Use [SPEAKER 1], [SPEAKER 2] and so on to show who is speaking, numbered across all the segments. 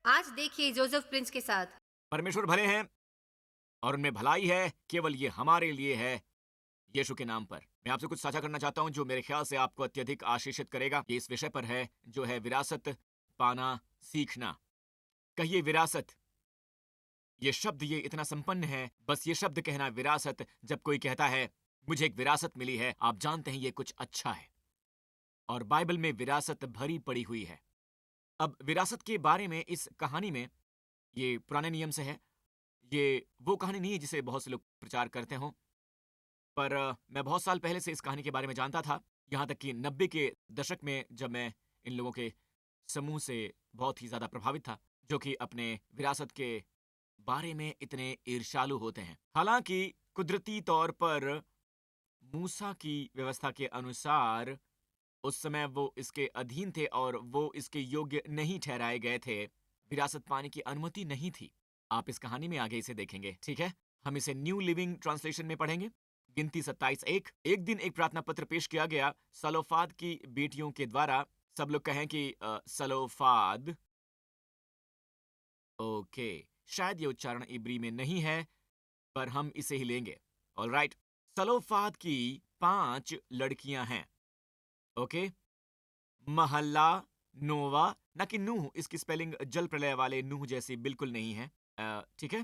[SPEAKER 1] आज देखिए Joseph Prince के साथ।
[SPEAKER 2] परमेश्वर भले हैं और उनमें भलाई है, केवल ये हमारे लिए है, यीशु के नाम पर। मैं आपसे कुछ साझा करना चाहता हूं जो मेरे ख्याल से आपको अत्यधिक आशीषित करेगा। ये इस विषय पर है जो है विरासत पाना सीखना। कहिए विरासत। ये शब्द ये इतना संपन्न है, बस ये शब्द कहना विरासत। जब कोई कहता है मुझे एक विरासत मिली है, आप जानते हैं ये कुछ अच्छा है। और बाइबल में विरासत भरी पड़ी हुई है। अब विरासत के बारे में इस कहानी में, ये पुराने नियम से है। ये वो कहानी नहीं है जिसे बहुत से लोग प्रचार करते हों, पर मैं बहुत साल पहले से इस कहानी के बारे में जानता था। यहाँ तक कि 90 के दशक में जब मैं इन लोगों के समूह से बहुत ही ज़्यादा प्रभावित था, जो कि अपने विरासत के बारे में इतने ईर्ष्यालु होते हैं। हालांकि कुदरती तौर पर मूसा की व्यवस्था के अनुसार उस समय वो इसके अधीन थे और वो इसके योग्य नहीं ठहराए गए थे। विरासत पाने की अनुमति नहीं थी। आप इस कहानी में आगे इसे देखेंगे, ठीक है? हम इसे न्यू लिविंग ट्रांसलेशन में पढ़ेंगे। गिनती 27:1। एक दिन एक प्रार्थना पत्र पेश किया गया सलोफाद की बेटियों के द्वारा। सब लोग कहें कि सलोफाद। ओके, शायद ये उच्चारण इब्री में नहीं है, पर हम इसे ही लेंगे। ऑलराइट। सलोफाद की 5 लड़कियां हैं। ओके। महल्ला, नोवा, ना कि नूह। इसकी स्पेलिंग जल प्रलय वाले नूह जैसी बिल्कुल नहीं है। ठीक है,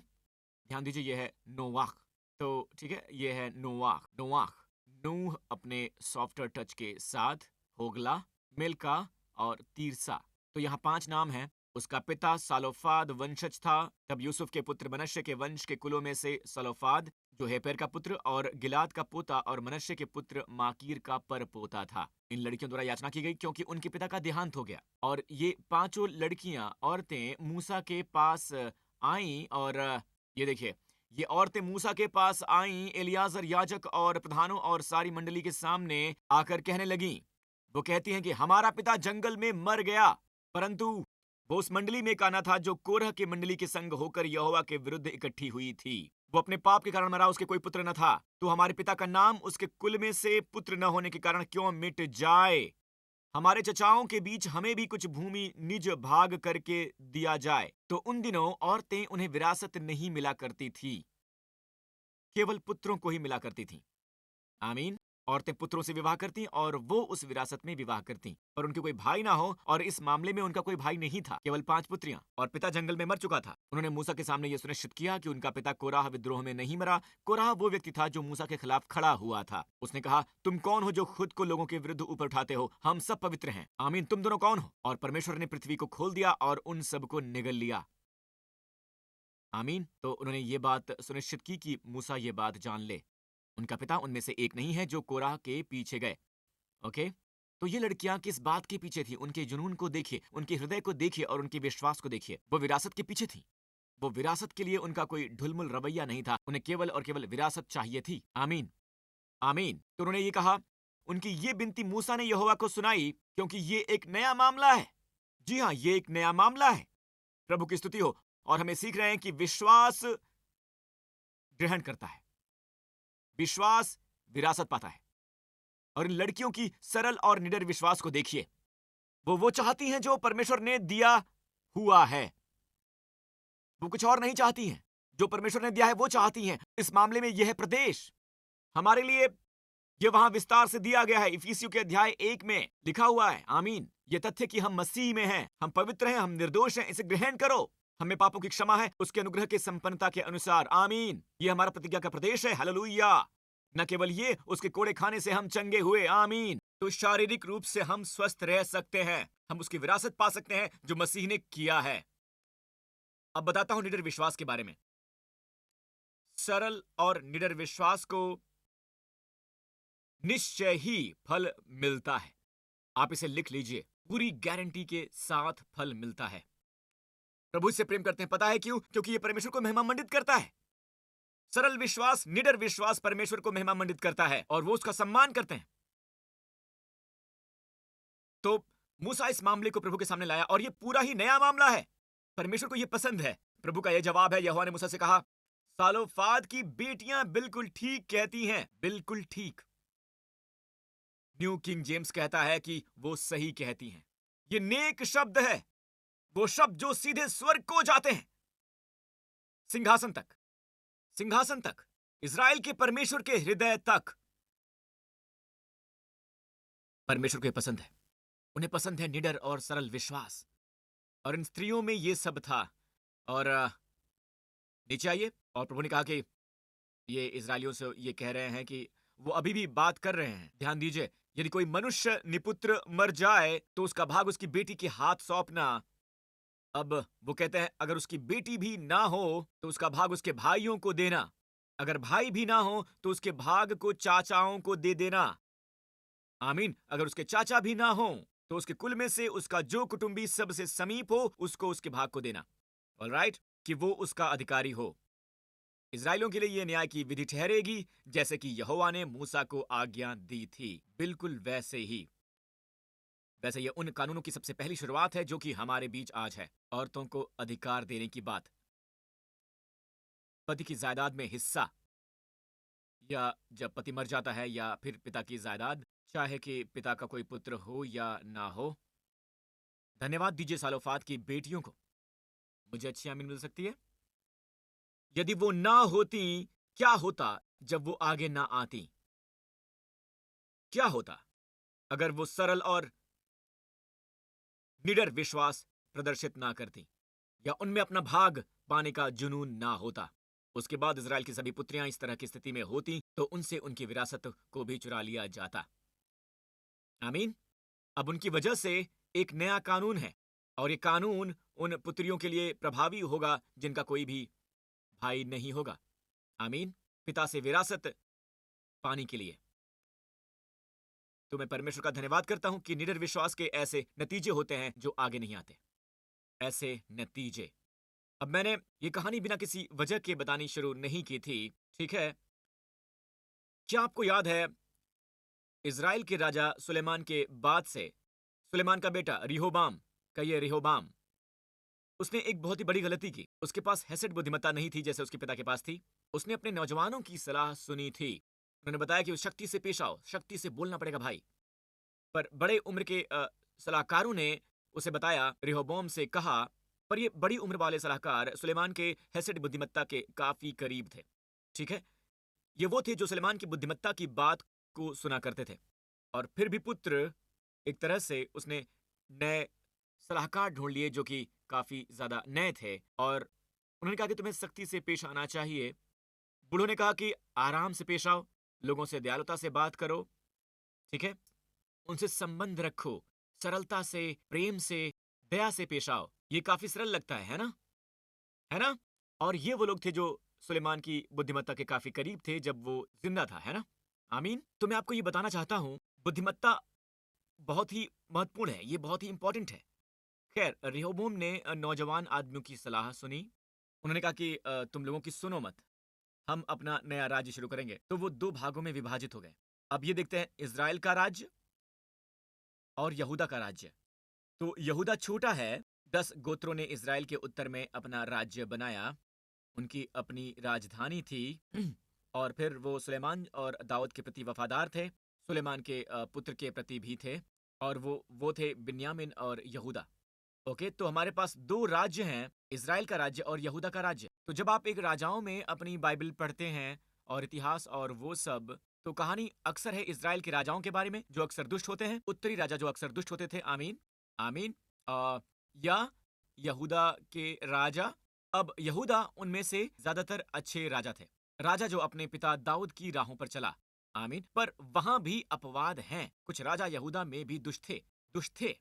[SPEAKER 2] ध्यान दीजिए, यह है नोवाख। तो ठीक है, यह है नोवाख। नोवाख। नूह अपने सॉफ्टर टच के साथ, होगला, मिल्का और तीरसा। तो यहाँ 5 नाम हैं। उसका पिता सालोफाद वंशज था। तब यूसुफ के पुत्र मनश्शे के वंश के कुलों में से सलोफाद, जो हेपेर का पुत्र और गिलाद का पोता और मनश्शे के पुत्र माकीर का परपोता था। इन लड़कियों द्वारा याचना की गई क्योंकि उनके पिता का देहांत हो गया। और ये पांचों लड़कियां, औरतें मूसा के पास आईं और ये देखिए, ये औरतें मूसा के पास आईं, एलियाजर याजक और प्रधानों और सारी मंडली के सामने आकर कहने लगीं। वो कहती हैं कि हमारा पिता जंगल में मर गया। परंतु वो उस मंडली में एक आना था जो कोरह के मंडली के संग होकर यहोवा के विरुद्ध इकट्ठी हुई थी। वो अपने पाप के कारण मरा, उसके कोई पुत्र न था। तो हमारे पिता का नाम उसके कुल में से पुत्र न होने के कारण क्यों मिट जाए? हमारे चचाओं के बीच हमें भी कुछ भूमि निज भाग करके दिया जाए। तो उन दिनों औरतें उन्हें विरासत नहीं मिला करती थी, केवल पुत्रों को ही मिला करती थीं। आमीन। औरतें पुत्रों से विवाह करती और वो उस विरासत में विवाह करती, पर उनके कोई भाई ना हो। और इस मामले में उनका कोई भाई नहीं था, केवल 5 पुत्रियां। और पिता जंगल में मर चुका था। उन्होंने मूसा के सामने यह सुनिश्चित किया कि उनका पिता कोराह विद्रोह में नहीं मरा। कोराह वो व्यक्ति था जो मूसा के खिलाफ खड़ा हुआ था। उसने कहा, तुम कौन हो जो खुद को लोगों के विरुद्ध ऊपर उठाते हो? हम सब पवित्र हैं। आमीन। तुम दोनों कौन हो? और परमेश्वर ने पृथ्वी को खोल दिया और उन सबको निगल लिया। आमीन। तो उन्होंने ये बात सुनिश्चित की कि मूसा ये बात जान ले। उनका पिता उनमें से एक नहीं है जो कोराह के पीछे गए। ओके। तो ये लड़कियां किस बात के पीछे थी? उनके जुनून को देखिए, उनके हृदय को देखिए और उनके विश्वास को देखिए। वो विरासत के पीछे थी। वो विरासत के लिए उनका कोई ढुलमुल रवैया नहीं था। उन्हें केवल और केवल विरासत चाहिए थी। आमीन। आमीन। तो उन्होंने ये कहा, उनकी ये विनती मूसा ने यहोवा को सुनाई क्योंकि ये एक नया मामला है। जी हाँ, ये एक नया मामला है। प्रभु की स्तुति हो। और हमें सीख रहे हैं कि विश्वास ग्रहण करता है, विश्वास विरासत पाता है। और इन लड़कियों की सरल और निडर विश्वास को देखिए। वो चाहती हैं जो परमेश्वर ने दिया हुआ है। वो कुछ और नहीं चाहती हैं। जो परमेश्वर ने दिया है वो चाहती हैं। इस मामले में यह है प्रदेश हमारे लिए। यह वहां विस्तार से दिया गया है। इफिसियों के अध्याय 1 में लिखा हुआ है। आमीन। यह तथ्य कि हम मसीह में हैं, हम पवित्र हैं, हम निर्दोष हैं, इसे ग्रहण करो। हमें पापों की क्षमा है उसके अनुग्रह के संपन्नता के अनुसार। आमीन। यह हमारा प्रतिज्ञा का प्रदेश है। हालेलुया। न केवल ये, उसके कोड़े खाने से हम चंगे हुए। आमीन। तो शारीरिक रूप से हम स्वस्थ रह सकते हैं। हम उसकी विरासत पा सकते हैं जो मसीह ने किया है। अब बताता हूं निडर विश्वास के बारे में। सरल और निडर विश्वास को निश्चय ही फल मिलता है। आप इसे लिख लीजिए, पूरी गारंटी के साथ फल मिलता है। प्रभु इससे प्रेम करते हैं, पता है क्यों? क्योंकि यह परमेश्वर को महिमा मंडित करता है। सरल विश्वास, निडर विश्वास परमेश्वर को महिमा मंडित करता है और वो उसका सम्मान करते हैं। तो मूसा इस मामले को प्रभु के सामने लाया और यह पूरा ही नया मामला है। परमेश्वर को यह पसंद है। प्रभु का यह जवाब है। यहोवा ने मूसा से कहा, सालोफाद की बेटियां बिल्कुल ठीक कहती हैं। बिल्कुल ठीक। न्यू किंग जेम्स कहता है कि वो सही कहती हैं। ये नेक शब्द है। वो शब्द जो सीधे स्वर्ग को जाते हैं, सिंहासन तक, सिंहासन तक, इज़राइल के परमेश्वर के हृदय तक। परमेश्वर को ये पसंद है। उन्हें पसंद है निडर और सरल विश्वास। और इन स्त्रियों में ये सब था। और नीचे आइए। और प्रभु ने कहा कि ये इजरायलियों से ये कह रहे हैं कि वो अभी भी बात कर रहे हैं। ध्यान दीजिए, यदि कोई मनुष्य निपुत्र मर जाए तो उसका भाग उसकी बेटी के हाथ सौंपना। अब वो कहते हैं अगर उसकी बेटी भी ना हो तो उसका भाग उसके भाइयों को देना। अगर भाई भी ना हो तो उसके भाग को चाचाओं को दे देना। आमीन। अगर उसके चाचा भी ना हो तो उसके कुल में से उसका जो कुटुंबी सबसे समीप हो उसको उसके भाग को देना। ऑलराइट, कि वो उसका अधिकारी हो। इजरायलियों के लिए यह न्याय की विधि ठहरेगी जैसे कि यहोवा ने मूसा को आज्ञा दी थी। बिल्कुल वैसे ही। वैसे यह उन कानूनों की सबसे पहली शुरुआत है जो कि हमारे बीच आज है। औरतों को अधिकार देने की बात, पति की जायदाद में हिस्सा, या जब पति मर जाता है या फिर पिता की जायदाद, चाहे कि पिता का कोई पुत्र हो या ना हो। धन्यवाद दीजिए सालोफात की बेटियों को। मुझे अच्छी आमीन मिल सकती है। यदि वो ना होती, क्या होता जब वो आगे ना आती? क्या होता अगर वो सरल और निडर विश्वास प्रदर्शित ना करती, या उनमें अपना भाग पाने का जुनून ना होता? उसके बाद इजराइल की सभी पुत्रियां इस तरह की स्थिति में होती तो उनसे उनकी विरासत को भी चुरा लिया जाता। आमीन। अब उनकी वजह से एक नया कानून है, और ये कानून उन पुत्रियों के लिए प्रभावी होगा जिनका कोई भी भाई नहीं होगा। आमीन। पिता से विरासत पाने के लिए। तो मैं परमेश्वर का धन्यवाद करता हूं कि निडर विश्वास के ऐसे नतीजे होते हैं जो आगे नहीं आते। ऐसे नतीजे। अब मैंने ये कहानी बिना किसी वजह के बतानी शुरू नहीं की थी, ठीक है? क्या आपको याद है इज़राइल के राजा सुलेमान के बाद से सुलेमान का बेटा रिहोबाम का ये रिहोबाम, उसने एक बहुत ही बड़ी गलती की। उसके पास हेसेड बुद्धिमत्ता नहीं थी जैसे उसके पिता के पास थी। उसने अपने नौजवानों की सलाह सुनी थी। उन्होंने बताया कि शक्ति से पेश आओ, शक्ति से बोलना पड़ेगा भाई। पर बड़े उम्र के सलाहकारों ने उसे बताया, रिहोबोम से कहा, पर ये बड़ी उम्र वाले सलाहकार सुलेमान के हेसेड बुद्धिमत्ता के काफी करीब थे। ठीक है, ये वो थे जो सुलेमान की बुद्धिमत्ता की बात को सुना करते थे। और फिर भी पुत्र, एक तरह से उसने नए सलाहकार ढूंढ लिए जो कि काफी ज्यादा नए थे। और उन्होंने कहा कि तुम्हें सख्ती से पेश आना चाहिए। बूढ़ों ने कहा कि आराम से पेश आओ, लोगों से दयालुता से बात करो, ठीक है, उनसे संबंध रखो, सरलता से, प्रेम से, दया से पेश आओ। ये काफी सरल लगता है ना? है ना? और ये वो लोग थे जो सुलेमान की बुद्धिमत्ता के काफी करीब थे जब वो जिंदा था, है ना? आमीन। तो मैं आपको ये बताना चाहता हूं, बुद्धिमत्ता बहुत ही महत्वपूर्ण है, ये बहुत ही इंपॉर्टेंट है। खैर, रिहोबोम ने नौजवान आदमियों की सलाह सुनी। उन्होंने कहा कि तुम लोगों की सुनो मत, हम अपना नया राज्य शुरू करेंगे। तो वो दो भागों में विभाजित हो गए। अब ये देखते हैं, इज़राइल का राज्य और यहूदा का राज्य। तो यहूदा छोटा है। 10 गोत्रों ने इज़राइल के उत्तर में अपना राज्य बनाया। उनकी अपनी राजधानी थी। और फिर वो सुलेमान और दाऊद के प्रति वफादार थे। सुलेमान के पुत्र के प्रति भी थे। और वो थे बिन्यामिन और यहूदा। ओके, तो हमारे पास दो राज्य हैं, इज़राइल का राज्य और यहूदा का राज्य। तो जब आप एक राजाओं में अपनी बाइबल पढ़ते हैं और इतिहास और वो सब, तो कहानी अक्सर है इज़राइल के राजाओं के बारे में जो अक्सर दुष्ट होते हैं, उत्तरी राजा जो अक्सर दुष्ट होते थे। आमीन, आमीन। या यहूदा के राजा। अब यहूदा उनमें से ज्यादातर अच्छे राजा थे, राजा जो अपने पिता दाऊद की राहों पर चला। आमीन। पर वहां भी अपवाद हैं, कुछ राजा यहूदा में भी दुष्ट थे।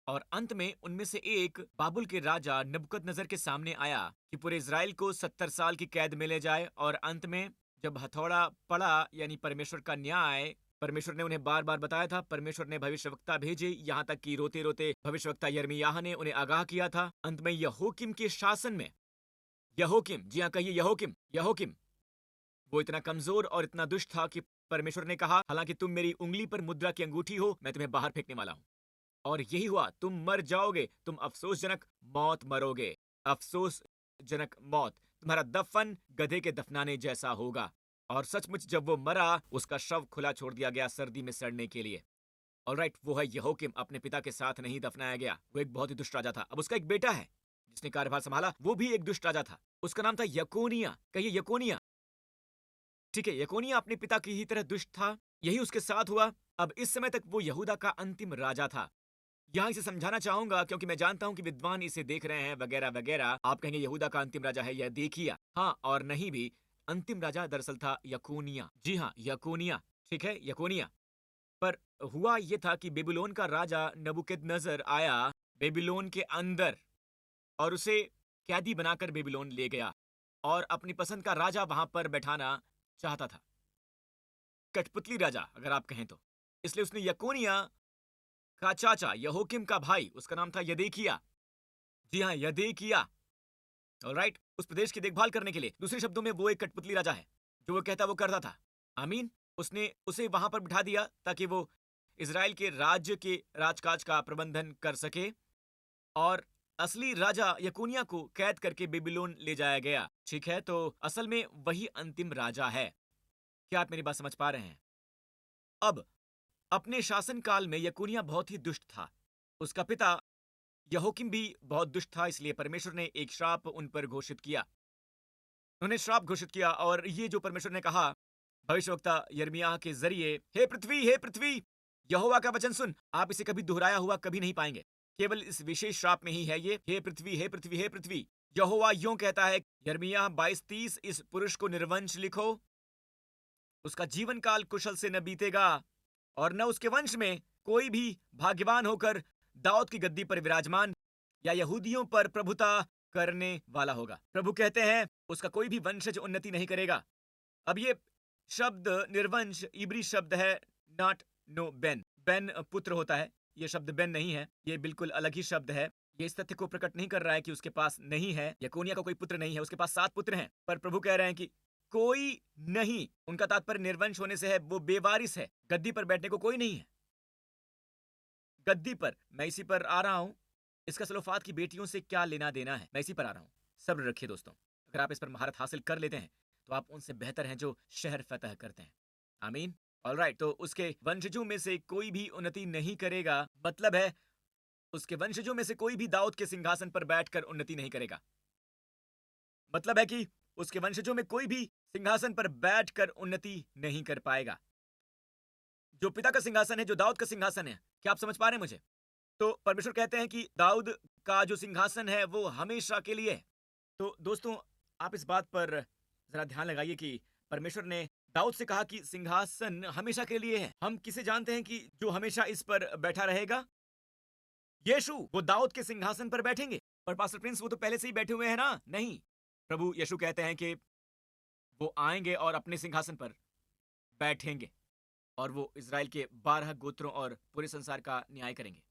[SPEAKER 2] और अंत में उनमें से एक बाबुल के राजा नबुकदनेस्सर के सामने आया कि पूरे इज़राइल को 70 साल की कैद में ले जाए। और अंत में जब हथौड़ा पड़ा, यानी परमेश्वर का न्याय, परमेश्वर ने उन्हें बार बार बताया था, परमेश्वर ने भविष्यवक्ता भेजे, यहाँ तक कि रोते रोते भविष्यवक्ता यिर्मयाह ने उन्हें आगाह किया था। अंत में यहोकिम के शासन में, यहोकिम, जी हाँ कहिए यहोकिम, वो इतना कमजोर और इतना दुष्ट था कि परमेश्वर ने कहा, हालांकि तुम मेरी उंगली पर मुद्रा की अंगूठी हो, मैं तुम्हें बाहर फेंकने वाला हूं। और यही हुआ, तुम मर जाओगे, तुम अफसोसजनक मौत मरोगे। अफसोसजनक मौत, तुम्हारा दफन गधे के दफनाने जैसा होगा। और सचमुच जब वो मरा, उसका शव खुला छोड़ दिया गया सर्दी में सड़ने के लिए। ऑलराइट, वो है यहोकिम। अपने पिता के साथ नहीं दफनाया गया। वो एक बहुत ही दुष्ट राजा था। अब उसका एक बेटा है जिसने कार्यभार संभाला, वो भी एक दुष्ट राजा था। उसका नाम था यकोनिया। कहिए यकोनिया। ठीक है, यकोनिया अपने पिता की ही तरह दुष्ट था। यही उसके साथ हुआ। अब इस समय तक वो यहूदा का अंतिम राजा था। यहाँ इसे समझाना चाहूंगा क्योंकि मैं जानता हूं कि विद्वान इसे देख रहे हैं वगैरह वगैरह। आप कहेंगे यहूदा का अंतिम राजा है यह देखिया। हाँ और नहीं भी। अंतिम राजा दरअसल था यकोनिया। जी हाँ, यकोनिया। ठीक है, यकोनिया। पर हुआ यह था कि बेबीलोन का राजा नबूकदनेस्सर आया बेबीलोन के अंदर और उसे कैदी बनाकर बेबीलोन ले गया और अपनी पसंद का राजा वहां पर बैठाना चाहता था। कठपुतली राजा अगर आप कहें तो। इसलिए उसने यकोनिया का चाचा यहोकिम का भाई, उसका नाम था यदेकिया। जी हाँ, यदेकिया। ऑलराइट, उस प्रदेश की देखभाल करने के लिए। दूसरे शब्दों में वो एक कठपुतली राजा है। जो वो कहता वो करता था। आमीन। उसने उसे वहां पर बिठा दिया ताकि वो इजराइल के राज्य के राजकाज का प्रबंधन कर सके और असली राजा यकोनिया को कैद करके बेबीलोन ले जाया गया। ठीक है, तो असल में वही अंतिम राजा है। क्या आप मेरी बात समझ पा रहे हैं? अब अपने शासनकाल में यकोनिया बहुत ही दुष्ट था। उसका पिता यहोकिम भी बहुत दुष्ट था। इसलिए परमेश्वर ने एक श्राप उन पर घोषित किया। उन्हें श्राप घोषित किया और ये जो परमेश्वर ने कहा भविष्यवक्ता यिर्मयाह के जरिए, हे पृथ्वी यहोवा का वचन सुन। आप इसे कभी दोहराया हुआ कभी नहीं पाएंगे। केवल इस विशेष श्राप में ही है ये, हे पृथ्वी हे पृथ्वी हे पृथ्वी। यहोवा यूं कहता है, यिर्मयाह 22:30, इस पुरुष को निर्वंश लिखो। उसका जीवन काल कुशल से न बीतेगा और न उसके वंश में कोई भी भाग्यवान होकर दाऊद की गद्दी पर विराजमान या यहूदियों पर प्रभुता करने वाला होगा। प्रभु कहते हैं उसका कोई भी वंशज उन्नति नहीं करेगा। अब ये शब्द निर्वंश इब्री शब्द है, नॉट नो बेन। बेन पुत्र होता है, ये शब्द बेन नहीं है, ये बिल्कुल अलग ही शब्द है। ये इस तथ्य को प्रकट नहीं कर रहा है कि उसके पास नहीं है, यकोनिया का कोई पुत्र नहीं है। उसके पास 7 पुत्र हैं, पर प्रभु कह रहे हैं कि कोई नहीं। उनका तात्पर्य निर्वंश होने से है, वो बेवारिस है। गद्दी पर बैठने को कोई नहीं है। गद्दी पर, मैं इसी पर आ रहा हूं। इसका सलोफाद की बेटियों से क्या लेना देना है, मैं इसी पर आ रहा हूं। सब्र रखिए दोस्तों। अगर आप इस पर महारत हासिल कर लेते हैं तो आप उनसे बेहतर हैं जो शहर फतह करते हैं। आमीन। ऑलराइट, तो उसके वंशजों में से कोई भी उन्नति नहीं करेगा। मतलब है उसके वंशजों में से कोई भी दाऊद के सिंहासन पर बैठकर उन्नति नहीं करेगा। मतलब है कि उसके वंशजों में कोई भी सिंहासन पर बैठकर उन्नति नहीं कर पाएगा। जो पिता का सिंहासन है, जो दाऊद का सिंहासन है, क्या आप समझ पा रहे हैं मुझे? तो परमेश्वर कहते हैं कि दाऊद का जो सिंहासन है वो हमेशा के लिए है। तो दोस्तों, आप इस बात पर जरा ध्यान लगाइए कि परमेश्वर ने दाऊद से कहा कि सिंहासन हमेशा के लिए है। हम किसे जानते हैं कि जो हमेशा इस पर बैठा रहेगा? यीशु। वो दाऊद के सिंहासन पर बैठेंगे। पर पास्टर प्रिंस, वो तो पहले से ही बैठे हुए हैं ना? नहीं, प्रभु यीशु कहते हैं कि वो आएंगे और अपने सिंहासन पर बैठेंगे और वो इजराइल के 12 गोत्रों और पूरे संसार का न्याय करेंगे।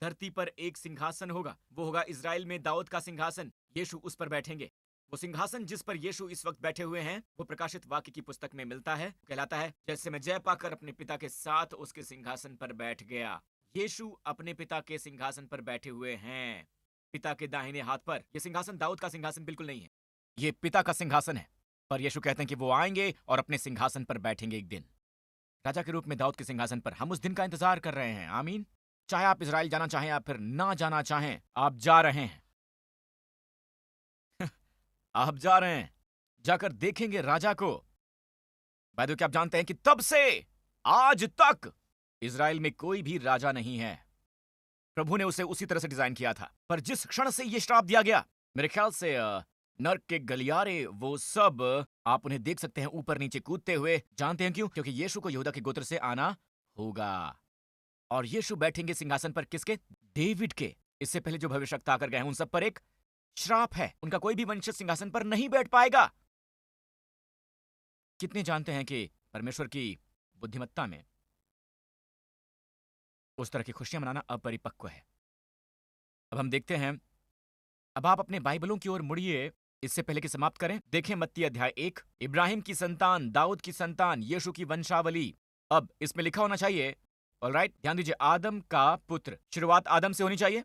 [SPEAKER 2] धरती पर एक सिंहासन होगा, वो होगा इजराइल में दाऊद का सिंहासन। यीशु उस पर बैठेंगे। वो सिंहासन जिस पर यीशु इस वक्त बैठे हुए हैं, वो प्रकाशित वाक्य की पुस्तक में मिलता है। कहलाता है, जैसे मैं जय पाकर अपने पिता के साथ उसके सिंहासन पर बैठ गया। यीशु अपने पिता के सिंहासन पर बैठे हुए हैं, पिता के दाहिने हाथ पर। यह सिंहासन दाऊद का सिंहासन बिल्कुल नहीं है, ये पिता का सिंहासन है। पर यीशु कहते हैं कि वो आएंगे और अपने सिंहासन पर बैठेंगे एक दिन, राजा के रूप में दाऊद के सिंहासन पर। हम उस दिन का इंतजार कर रहे हैं। आमीन। चाहे आप इजराइल जाना चाहें या फिर ना जाना चाहें, आप जा रहे हैं। आप जा रहे हैं, जाकर देखेंगे राजा को। भाई, क्या आप जानते हैं कि तब से आज तक इजराइल में कोई भी राजा नहीं है। प्रभु ने उसे उसी तरह से डिजाइन किया था। पर जिस क्षण से यह श्राप दिया गया, मेरे ख्याल से नर्क के गलियारे वो सब आप उन्हें देख सकते हैं ऊपर नीचे कूदते हुए। जानते हैं क्यों? क्योंकि यीशु को यहूदा के गोत्र से आना होगा और यीशु बैठेंगे सिंहासन पर। किसके? डेविड के। इससे पहले जो भविष्यवक्ता आकर गए हैं उन सब पर एक श्राप है। उनका कोई भी वंशज सिंहासन पर नहीं बैठ पाएगा। कितने जानते हैं कि परमेश्वर की बुद्धिमत्ता में उस तरह की खुशियां मनाना अपरिपक्व है। अब हम देखते हैं। अब आप अपने बाइबलों की ओर मुड़िए। इससे पहले कि समाप्त करें, देखें मत्ती अध्याय 1, इब्राहिम की संतान, दाऊद की संतान, यीशु की वंशावली। अब इसमें लिखा होना चाहिए, ऑलराइट, ध्यान दीजिए, आदम का पुत्र। शुरुआत आदम से होनी चाहिए,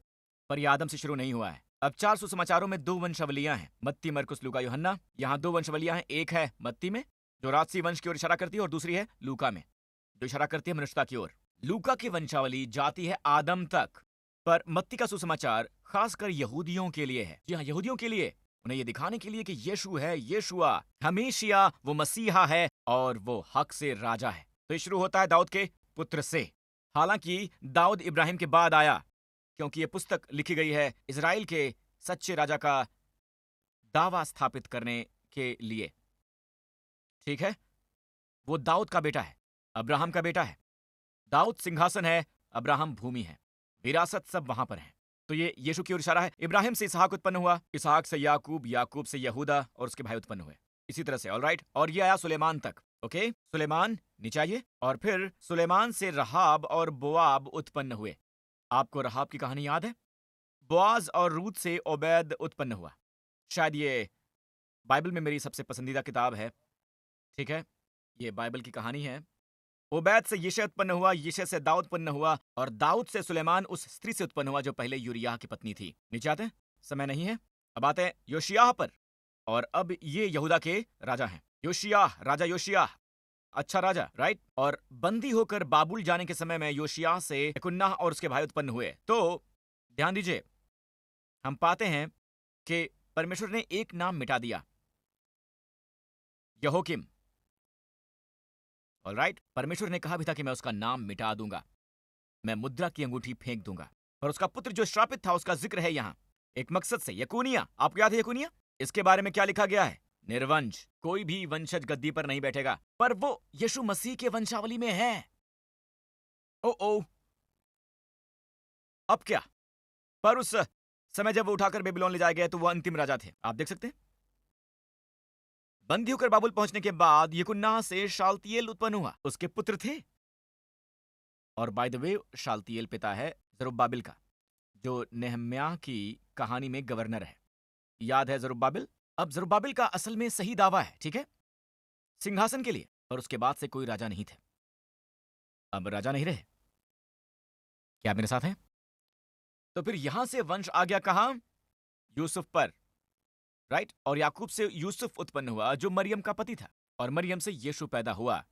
[SPEAKER 2] पर यह आदम से शुरू नहीं हुआ है। अब 4 सुसमाचारों में 2 वंशावलियां हैं, मत्ती, मरकुस, लूका, यूहन्ना। यहां 2 वंशावलियां हैं। एक है मत्ती में, जो राजसी वंश की ओर इशारा करती है, और दूसरी है लूका में, जो इशारा करती है मनुष्यता की ओर। लूका की वंशावली जाती है आदम तक, पर मत्ती का सुसमाचार खासकर यहूदियों के लिए है। जी हाँ, यहूदियों के लिए, उन्हें ये दिखाने के लिए कि यीशु है, यीशुआ हमेशा वो मसीहा है और वो हक से राजा है। तो ये शुरू होता है दाऊद के पुत्र से। हालांकि दाऊद इब्राहिम के बाद आया, क्योंकि ये पुस्तक लिखी गई है इजराइल के सच्चे राजा का दावा स्थापित करने के लिए। ठीक है, वो दाऊद का बेटा है, अब्राहम का बेटा है। दाऊद सिंहासन है, अब्राहम भूमि है, विरासत सब वहां पर है। तो ये यीशु की ओर इशारा है। इब्राहिम से इसहाक उत्पन्न हुआ, इसहाक से याकूब, याकूब से यहूदा और उसके भाई उत्पन्न हुए, इसी तरह से। ऑलराइट, और ये आया सुलेमान तक। ओके, सुलेमान नीचे आइए। और फिर सुलेमान से रहाब और बोआब उत्पन्न हुए। आपको रहाब की कहानी याद है? बोआज और रूत से ओबैद उत्पन्न हुआ। शायद ये बाइबल में मेरी सबसे पसंदीदा किताब है। ठीक है, ये बाइबल की कहानी है। ओबैद से यिशै उत्पन्न हुआ, यिशै से दाऊद उत्पन्न हुआ, और दाऊद से सुलेमान उस स्त्री से उत्पन्न हुआ जो पहले यूरियाह की पत्नी थी। नीचे आते हैं, समय नहीं है। अब आते हैं योशियाह पर, और अब ये यहूदा के राजा हैं। योशियाह, राजा योशियाह, अच्छा राजा, राइट। और बंदी होकर बाबुल जाने के समय में योशियाह से यकुन्नाह और उसके भाई उत्पन्न हुए। तो ध्यान दीजिए, हम पाते हैं कि परमेश्वर ने एक नाम मिटा दिया, यहोकिम। ऑलराइट, परमेश्वर ने कहा भी था कि मैं उसका नाम मिटा दूंगा, मैं मुद्रा की अंगूठी फेंक दूंगा। और उसका पुत्र जो श्रापित था, उसका जिक्र है यहां एक मकसद से, यकुनिया। आपको याद है यकुनिया? इसके बारे में क्या लिखा गया है? निर्वंश, कोई भी वंशज गद्दी पर नहीं बैठेगा, पर वो यीशु मसीह के वंशावली में है। ओ, अब क्या? पर उस समय जब वो उठाकर बेबीलोन ले जाए गए तो वो अंतिम राजा थे। आप देख सकते हैं, बंदी होकर बाबुल पहुंचने के बाद यकुन्नाह से शालतिएल उत्पन्न हुआ, उसके पुत्र थे। और बाय द वे, शालतिएल पिता है जरुब्बाबिल का, जो नेहम्याह की कहानी में गवर्नर है। याद है जरुब्बाबिल? अब जरुब्बाबिल का असल में सही दावा है, ठीक है, सिंहासन के लिए, पर उसके बाद से कोई राजा नहीं थे। अब राजा नहीं रहे। क्या आप मेरे साथ हैं? तो फिर यहां से वंश आ गया कहां? यूसुफ पर, राइट। और याकूब से यूसुफ उत्पन्न हुआ जो मरियम का पति था, और मरियम से यीशु पैदा हुआ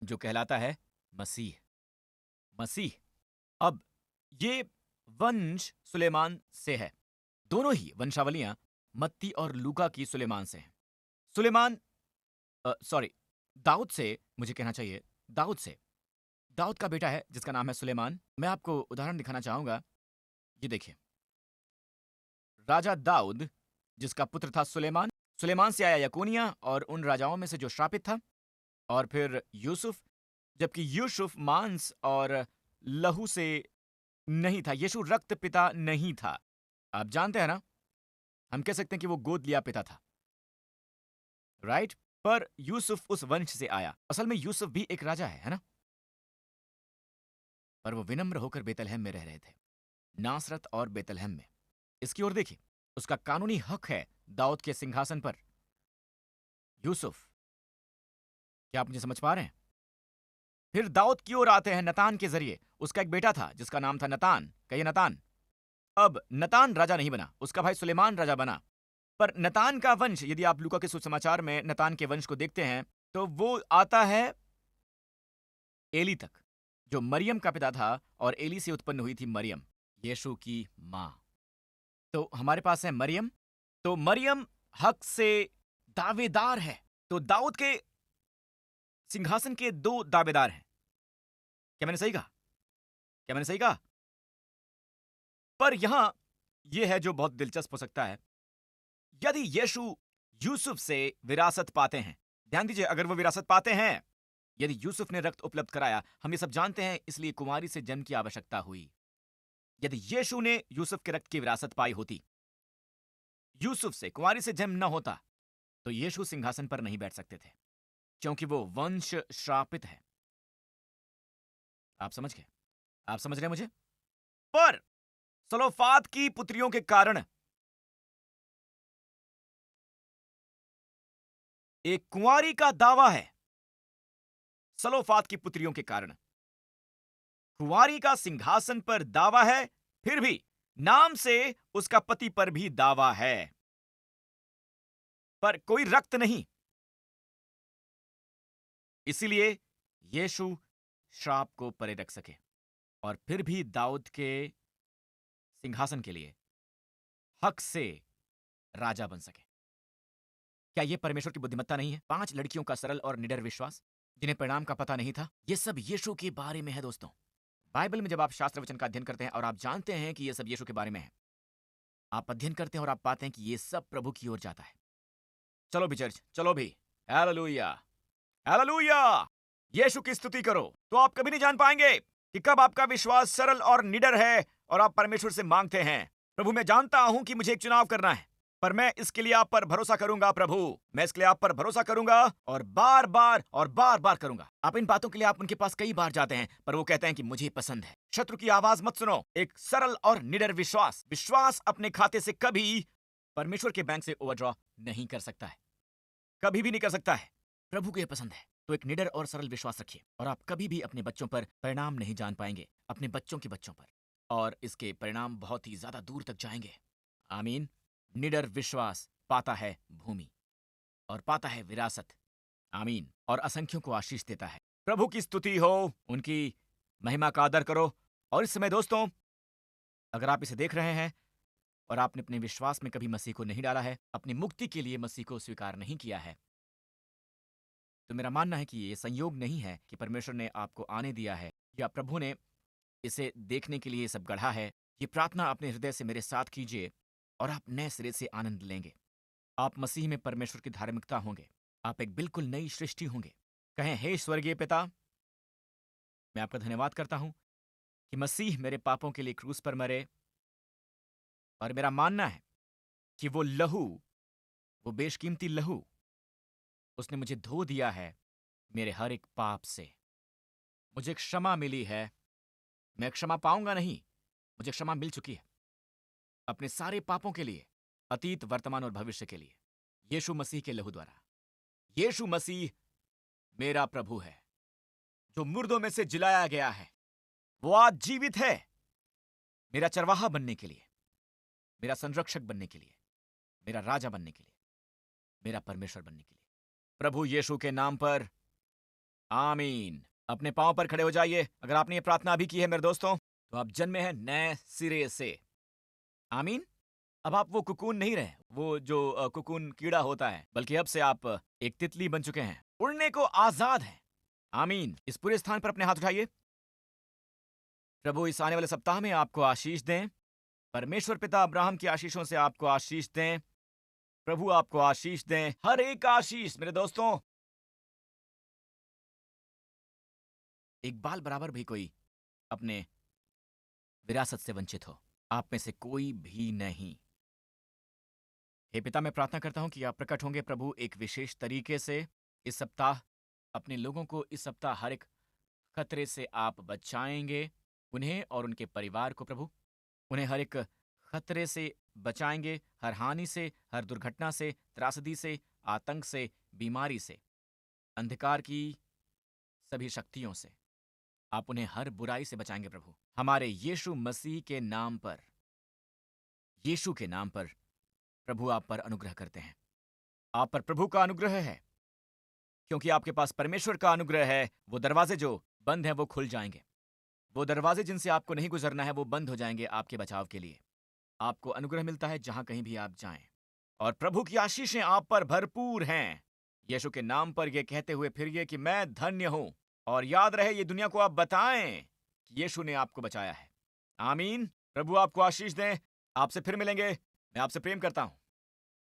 [SPEAKER 2] जो कहलाता है मसीह। मसीह। अब ये वंश सुलेमान से है। दोनों ही वंशावलियां मत्ती और लूका की सुलेमान से हैं। सुलेमान, सॉरी, दाऊद से, मुझे कहना चाहिए दाऊद से, दाऊद का बेटा है जिसका नाम है सुलेमान। मैं आपको उदाहरण दिखाना चाहूंगा। ये देखिए, राजा दाऊद जिसका पुत्र था सुलेमान, सुलेमान से आया यकोनिया और उन राजाओं में से जो श्रापित था। और फिर यूसुफ, जबकि यूसुफ मांस और लहू से नहीं था, यीशु रक्त पिता नहीं था। आप जानते हैं ना, हम कह सकते हैं कि वो गोद लिया पिता था, राइट। पर यूसुफ उस वंश से आया। असल में यूसुफ भी एक राजा है ना? पर वो विनम्र होकर बेतलहम में रह रहे थे, नासरत और बेतलहम में। इसकी ओर देखिए, उसका कानूनी हक है दाऊद के सिंहासन पर। यूसुफ, क्या आप मुझे समझ पा रहे हैं? फिर दाऊद की ओर आते हैं नतान के जरिए। उसका एक बेटा था जिसका नाम था नतान। कहिए नतान। अब नतान राजा नहीं बना, उसका भाई सुलेमान राजा बना। पर नतान का वंश, यदि आप लूका के सुसमाचार में नतान के वंश को देखते हैं, तो वो आता है एली तक, जो मरियम का पिता था, और एली से उत्पन्न हुई थी मरियम, यीशु की मां। तो हमारे पास है मरियम। तो मरियम हक से दावेदार है। तो दाऊद के सिंहासन के दो दावेदार हैं। क्या मैंने सही कहा? क्या मैंने सही कहा? पर यहां यह है जो बहुत दिलचस्प हो सकता है। यदि यीशु यूसुफ से विरासत पाते हैं, ध्यान दीजिए, अगर वो विरासत पाते हैं, यदि यूसुफ ने रक्त उपलब्ध कराया, हम ये सब जानते हैं, इसलिए कुमारी से जन्म की आवश्यकता हुई। यदि यीशु ने यूसुफ के रक्त की विरासत पाई होती, यूसुफ से कुमारी से जन्म न होता, तो यीशु सिंहासन पर नहीं बैठ सकते थे, क्योंकि वो वंश श्रापित है। आप समझ गए? आप समझ रहे हैं मुझे? पर सलोफाद की पुत्रियों के कारण एक कुंवारी का दावा है। सलोफाद की पुत्रियों के कारण कुंवारी का सिंहासन पर दावा है, फिर भी नाम से उसका पति पर भी दावा है, पर कोई रक्त नहीं। इसीलिए यीशु श्राप को परे रख सके और फिर भी दाऊद के सिंहासन के लिए हक से राजा बन सके। क्या यह परमेश्वर की बुद्धिमत्ता नहीं है? 5 लड़कियों का सरल और निडर विश्वास, जिन्हें परिणाम का पता नहीं था। यह सब यीशु के बारे में है दोस्तों। बाइबल में जब आप शास्त्र वचन का अध्ययन करते हैं और आप जानते हैं कि यह सब यीशु के बारे में है, आप अध्ययन करते हैं और आप पाते हैं कि यह सब प्रभु की ओर जाता है। चलो भी चर्च, चलो भी। Hallelujah, hallelujah. यीशु की स्तुति करो। तो आप कभी नहीं जान पाएंगे कि कब आपका विश्वास सरल और निडर है और आप परमेश्वर से मांगते हैं, प्रभु मैं जानता हूं कि मुझे एक चुनाव करना है, पर मैं इसके लिए आप पर भरोसा करूंगा। प्रभु मैं इसके लिए आप पर भरोसा करूंगा और बार बार करूंगा। आप इन बातों के लिए आप उनके पास कई बार जाते हैं, पर वो कहते हैं कि मुझे पसंद है। शत्रु की आवाज मत सुनो। एक सरल और निडर विश्वास अपने खाते से कभी परमेश्वर के बैंक से ओवरड्रॉ नहीं कर सकता है, कभी भी नहीं कर सकता है। प्रभु को यह पसंद है। तो एक निडर और सरल विश्वास रखिए और आप कभी भी अपने बच्चों पर परिणाम नहीं जान पाएंगे, अपने बच्चों के बच्चों पर, और इसके परिणाम बहुत ही ज्यादा दूर तक जाएंगे। आमीन। निडर विश्वास पाता है भूमि और पाता है विरासत। आमीन। और असंख्यों को आशीष देता है। प्रभु की स्तुति हो, उनकी महिमा का आदर करो। और इस समय दोस्तों, अगर आप इसे देख रहे हैं और आपने अपने विश्वास में कभी मसीह को नहीं डाला है, अपनी मुक्ति के लिए मसीह को स्वीकार नहीं किया है, तो मेरा मानना है कि ये संयोग नहीं है कि परमेश्वर ने आपको आने दिया है या प्रभु ने इसे देखने के लिए सब गढ़ा है। ये प्रार्थना अपने हृदय से मेरे साथ कीजिए और आप नए सिरे से आनंद लेंगे। आप मसीह में परमेश्वर की धार्मिकता होंगे। आप एक बिल्कुल नई सृष्टि होंगे। कहें, हे स्वर्गीय पिता, मैं आपका धन्यवाद करता हूं कि मसीह मेरे पापों के लिए क्रूस पर मरे, और मेरा मानना है कि वो लहू, वो बेशकीमती लहू, उसने मुझे धो दिया है मेरे हर एक पाप से। मुझे क्षमा मिली है। मैं क्षमा पाऊंगा नहीं, मुझे क्षमा मिल चुकी है अपने सारे पापों के लिए, अतीत, वर्तमान और भविष्य के लिए, यीशु मसीह के लहू द्वारा। यीशु मसीह मेरा प्रभु है, जो मुर्दों में से जिलाया गया है। वो आज जीवित है, मेरा चरवाहा बनने के लिए, मेरा संरक्षक बनने के लिए, मेरा राजा बनने के लिए, मेरा परमेश्वर बनने के लिए। प्रभु यीशु के नाम पर आमीन। अपने पांव पर खड़े हो जाइए। अगर आपने ये प्रार्थना अभी की है मेरे दोस्तों, तो आप जन्मे हैं नए सिरे से। आमीन। अब आप वो कुकून नहीं रहे, वो जो कुकून कीड़ा होता है, बल्कि अब से आप एक तितली बन चुके हैं, उड़ने को आजाद हैं। आमीन। इस पूरे स्थान पर अपने हाथ उठाइए। प्रभु इस आने वाले सप्ताह में आपको आशीष दें। परमेश्वर पिता अब्राहम की आशीषों से आपको आशीष दें। प्रभु आपको आशीष दें, हर एक आशीष। मेरे दोस्तों, एक बाल बराबर भी कोई अपने विरासत से वंचित हो, आप में से कोई भी नहीं। हे पिता, मैं प्रार्थना करता हूं कि आप प्रकट होंगे प्रभु एक विशेष तरीके से इस सप्ताह। अपने लोगों को इस सप्ताह हर एक खतरे से आप बचाएंगे, उन्हें और उनके परिवार को प्रभु। उन्हें हर एक खतरे से बचाएंगे, हर हानि से, हर दुर्घटना से, त्रासदी से, आतंक से, बीमारी से, अंधकार की सभी शक्तियों से। आप उन्हें हर बुराई से बचाएंगे प्रभु। हमारे यीशु मसीह के नाम पर, यीशु के नाम पर प्रभु आप पर अनुग्रह करते हैं। आप पर प्रभु का अनुग्रह है, क्योंकि आपके पास परमेश्वर का अनुग्रह है। वो दरवाजे जो बंद हैं वो खुल जाएंगे। वो दरवाजे जिनसे आपको नहीं गुजरना है वो बंद हो जाएंगे आपके बचाव के लिए। आपको अनुग्रह मिलता है जहां कहीं भी आप जाएं, और प्रभु की आशीषें आप पर भरपूर हैं। यीशु के नाम पर यह कहते हुए फिरिए कि मैं धन्य हूं, और याद रहे ये दुनिया को आप बताएं कि यीशु ने आपको बचाया है। आमीन। प्रभु आपको आशीष दें। आपसे फिर मिलेंगे। मैं आपसे प्रेम करता हूं।